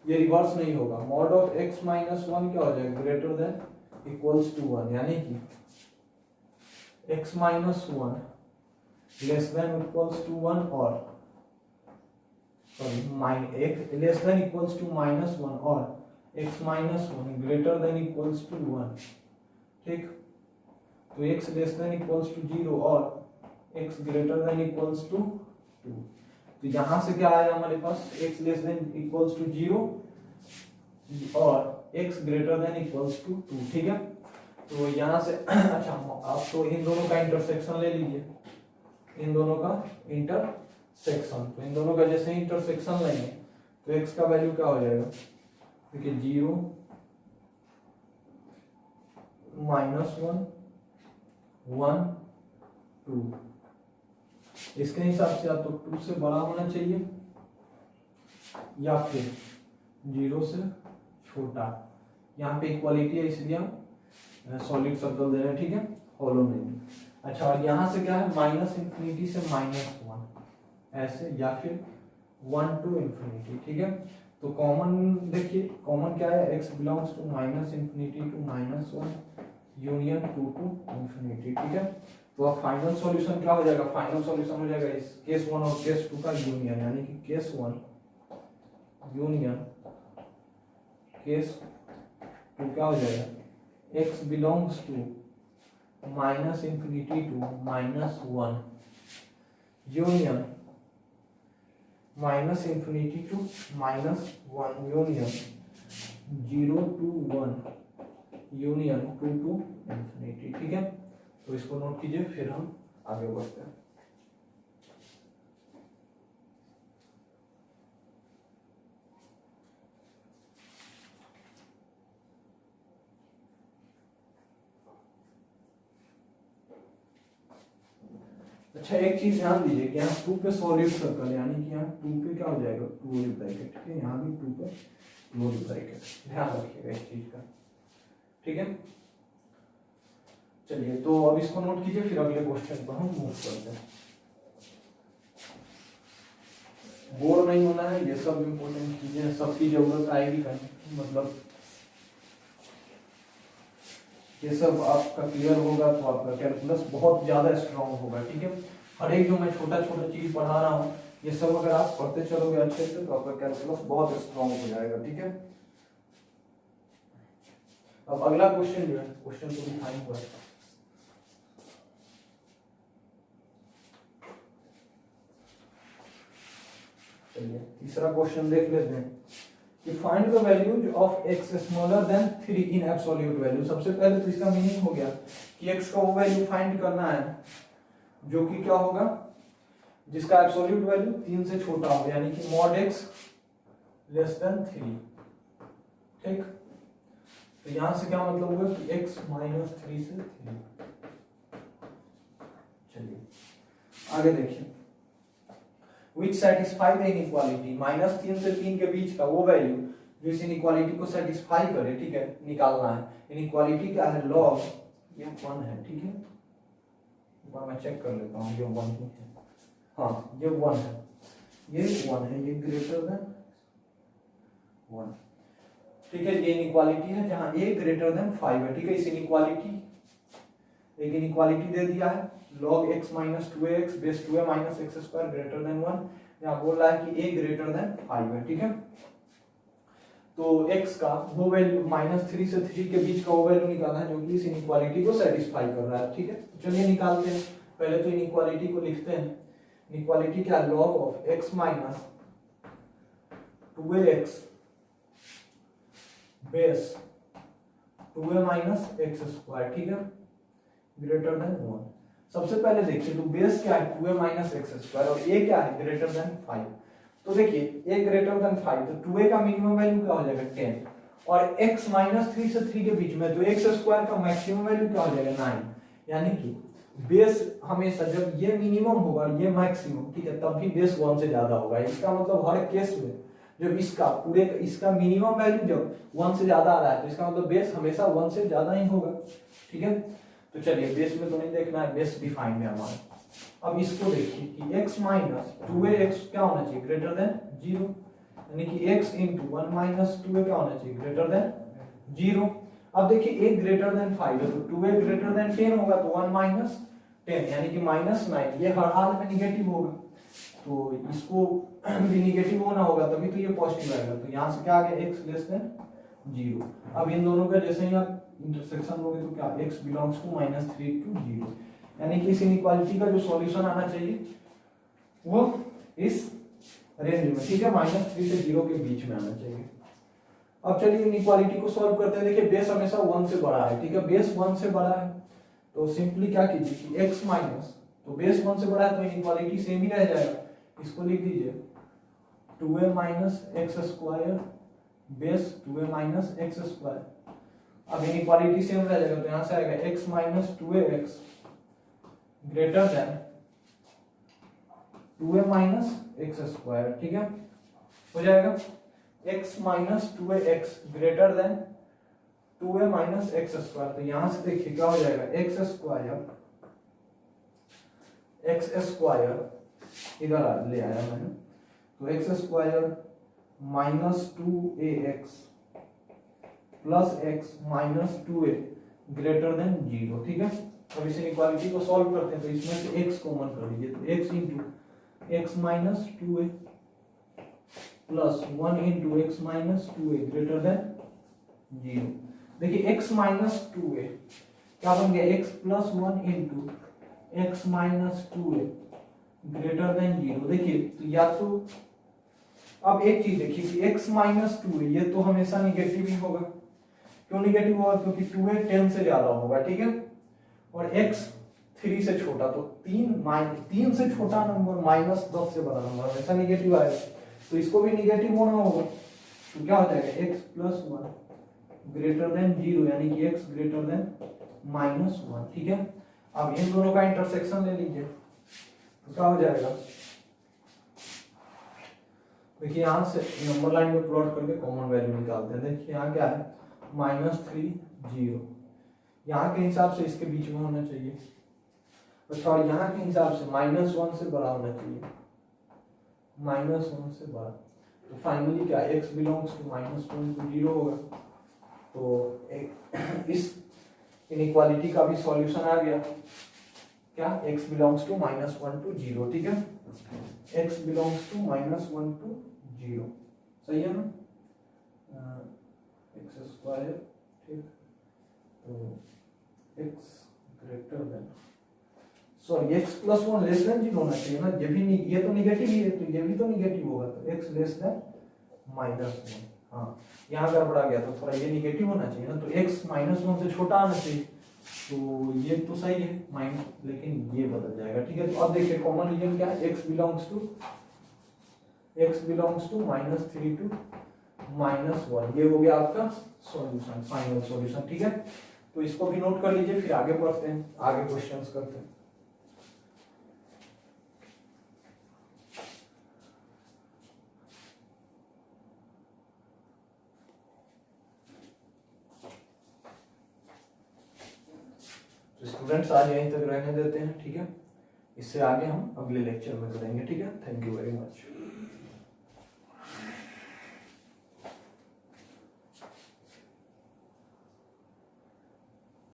Speaker 1: ये रिवर्स नहीं होगा। मॉड ऑफ x माइनस 1 क्या हो जाएगा ग्रेटर देन इक्वल्स टू 1, यानी कि x minus 1 less than equals to 1 और sorry less than equals to -1 और x minus 1 greater than equals to 1, ठीक। तो x less than equals to 0 और x greater than equals to 2। तो यहां से क्या आया हमारे पास x less than equals to 0 और x greater than equals to 2, ठीक है। तो यहां से अच्छा आप तो इन दोनों का इंटरसेक्शन ले लीजिए, इन दोनों का इंटरसेक्शन। तो इन दोनों का जैसे इंटरसेक्शन लेंगे तो x का वैल्यू क्या हो जाएगा, देखिए 0 -1 1 2। इसके हिसाब से आप तो 2 से बड़ा होना चाहिए या फिर 0 से छोटा। यहाँ पे इक्वालिटी है इसलिए हम सॉलिड सर्कल दे रहे हैं, ठीक है, हॉलो नहीं। अच्छा और यहाँ से क्या है माइनस इंफिनिटी से -1 ऐसे या फिर 1 टू इंफिनिटी, ठीक है। तो कॉमन देखिए, कॉमन क्या है x belongs to minus infinity to -1 union 2 to infinity, ठीक है। तो अब फाइनल सॉल्यूशन क्या हो जाएगा, फाइनल सॉल्यूशन हो जाएगा इस केस 1 और केस 2 का यूनियन, यानी कि केस 1 यूनियन केस 2 क्या हो जाएगा x belongs to minus infinity to -1 union minus infinity to -1 union 0 to 1 union 2 to infinity, ठीक है। तो इसको नोट कीजिए, फिर हम आगे बढ़ते हैं। अच्छा एक चीज ध्यान दीजिए कि यहाँ 2 पे सॉलिड सर्कल, यानी कि यहाँ 2 पे क्या हो जाएगा क्लोज ब्रैकेट, ठीक है, यहाँ भी 2 पे क्लोज ब्रैकेट, ध्यान रखिएगा इस चीज का, ठीक है। चलिए तो अब इसको नोट कीजिए, फिर अगले क्वेश्चन पर हम मूव करते हैं। बोर नहीं होना है, ये सब इम्पोर्टेंट चीजें, सबकी जरूरत आएगी कहीं, मतलब ये सब आपका क्लियर होगा तो आपका कैलकुलस बहुत ज्यादा स्ट्रांग होगा, ठीक है। हर एक जो मैं छोटा छोटा चीज पढ़ा रहा हूँ ये सब अगर आप पढ़ते चलोगे अच्छे से तो आपका कैलकुलस बहुत स्ट्रांग हो जाएगा, ठीक है। अब अगला क्वेश्चन जो है, क्वेश्चन को दिखाई हुआ है, चलिए तीसरा क्वेश्चन देख लेते हैं कि find the values of x smaller than 3 in absolute value. सबसे पहले तो इसका मीनिंग हो गया कि x का वो वैल्यू फाइंड करना है जो कि क्या होगा, जिसका एब्सोल्यूट वैल्यू 3 से छोटा हो, यानी कि मॉड x लेस देन 3, ठीक। तो यहां से क्या मतलब हुआ कि x -3 से 3। चलिए आगे देखिए, which satisfy the inequality, -3 से 3 के बीच का वो वैल्यू जो इस इनइक्वालिटी को सेटिस्फाई करे, ठीक है, निकालना है। इनइक्वालिटी क्या है, लॉग ये 1 है, ठीक है, एक बार मैं चेक कर लेता हूँ, ये 1 ही है, हाँ ये 1 है, ये 1 है, ये ग्रेटर देन 1, ठीक है। ये इनइक्वालिटी है जहां a ग्रेटर देन 5 है, ठीक है। इस इनइक्वालिटी एक इनइक्वालिटी दे दिया है log x minus 2x base 2a minus x square greater than 1, यहाँ बोल रहा है कि a greater than 5 है, ठीक है। तो x का वो वैल्यू -3 से 3 के बीच का वो वैल्यू निकालना है जो कि इस इनइक्वालिटी को सेटिस्फाई कर रहा है, ठीक है। तो चलिए निकालते हैं, पहले तो इनइक्वालिटी को लिखते हैं। इनइक्वालिटी क्या है, log of x minus 2ax base 2a minus x square, ठीक है, ग्रेटर देन 1। सबसे पहले देखिए तो बेस क्या है 2a माइनस एक्स स्क्वायर और a क्या है ग्रेटर देन 5। तो देखिए a ग्रेटर देन 5, तो 2a का मिनिमम वैल्यू क्या हो जाएगा 10, और x माइनस 3 से 3 के बीच में तो x स्क्वायर का मैक्सिमम वैल्यू क्या हो जाएगा 9, यानी कि बेस हमेशा जब ये मिनिमम होगा ये मैक्सिमम, ठीक है, तब भी बेस 1 से ज्यादा होगा। इसका मतलब हर केस में जब इसका मिनिमम वैल्यू जब 1 से ज्यादा आ रहा है तो इसका मतलब बेस हमेशा 1 से ज्यादा ही होगा, ठीक है। तो चलिए बेस में तो नहीं देखना है, बेस डिफाइन है हमारा। अब इसको देखिए कि x माइनस 2x क्या होना चाहिए ग्रेटर देन 0, यानी कि x इंटू 1 माइनस 2a क्या होना चाहिए ग्रेटर देन 0। अब देखिए a ग्रेटर देन 5 है तो 2a ग्रेटर देन 10 होगा, तो 1 माइनस 10 यानी कि माइनस 9, ये हर हाल में निगेटिव होगा, तो इसको भी निगेटिव होना होगा तभी तो ये पॉजिटिव आएगा। तो यहाँ से क्या आ गया x लेस देन 0। अब इन दोनों का जैसे ही आप इंटरसेक्शन लोगे तो क्या x बिलोंग्स टू -3 to 0, यानी कि इस इनइक्वालिटी का जो सॉल्यूशन आना चाहिए वो इस रेंज में, ठीक है, -3 से 0 के बीच में आना चाहिए। अब चलिए इनइक्वालिटी को सॉल्व करते हैं। देखिए बेस हमेशा 1 से बड़ा है, ठीक है, बेस 1 से बड़ा है तो सिंपली क्या कीजिए कि x माइनस, तो बेस 1 से बड़ा है तो इनइक्वालिटी सेम ही रह जाएगा, इसको लिख दीजिए 2a minus x square base 2a minus x square. अब इनइक्वालिटी सेम रह जाएगा तो यहाँ से आएगा x minus 2ax greater than 2a minus x square, ठीक है, हो जाएगा x minus 2ax greater than 2a minus x square. तो यहां से देखिए क्या हो जाएगा x स्क्वायर इधर ले आया मैंने, तो x square minus 2ax plus x minus 2a greater than 0, ठीक है। अब इस इनइक्वालिटी को सॉल्व करते हैं तो इसमें से x कॉमन कर लीजिए, तो x into x minus 2a plus 1 into x minus 2a greater than 0। देखिए x माइनस 2a क्या बन गया x plus 1 into x minus 2a greater than 0। देखिए तो या तो अब एक चीज देखिए कि x माइनस 2a ये तो हमेशा निगेटिव ही होगा। क्यों निगेटिव होगा? क्योंकि 2a 10 से ज्यादा होगा, ठीक है, और x 3 से छोटा, तो 3 से छोटा नंबर माइनस 10 से बड़ा नंबर हमेशा निगेटिव आएगा, तो इसको भी निगेटिव होना होगा। तो क्या हो जाएगा x प्लस 1 ग्रेटर देन 0, यानी कि x ग्रेटर देन -1, ठीक है। अब इन दोनों का इंटरसेक्शन ले लीजिए तो क्या हो जाएगा, देखिए यहां से नंबर लाइन में प्लॉट करके कॉमन वैल्यू निकालते हैं। देखिए यहाँ क्या है -3 0, यहाँ के हिसाब से इसके बीच में होना चाहिए, अच्छा, और यहाँ के हिसाब से -1 से बड़ा होना चाहिए, -1 से बड़ा। तो फाइनली क्या x बिलोंग्स टू -1 to 0 होगा। तो इस इनइक्वालिटी का भी सॉल्यूशन आ गया, क्या x बिलोंग्स टू -1 to 0, ठीक है, x बिलोंग्स टू -1 to 0, सही है ना, एक्स स्क्वायर, ठीक, तो x greater then sorry x plus 1 less than 0 होना चाहिए ना, ये तो निगेटिव ही है तो ये भी तो निगेटिव होगा, तो x लेस देन -1। हाँ यहाँ गड़बड़ा गया तो थोड़ा ये निगेटिव होना चाहिए ना, तो x -1 से छोटा आना चाहिए, तो ये तो सही है माइनस, लेकिन ये बदल जाएगा, ठीक है। तो अब देखिए कॉमन रीजन क्या है, x बिलोंग्स टू -3 to -1, ये हो गया आपका सॉल्यूशन, फाइनल सॉल्यूशन, ठीक है। तो इसको भी नोट कर लीजिए, फिर आगे बढ़ते हैं, आगे क्वेश्चंस करते हैं। स्टूडेंट्स आज यहीं तक रहने देते हैं, ठीक है, इससे आगे हम अगले लेक्चर में करेंगे, ठीक है। Thank you very much.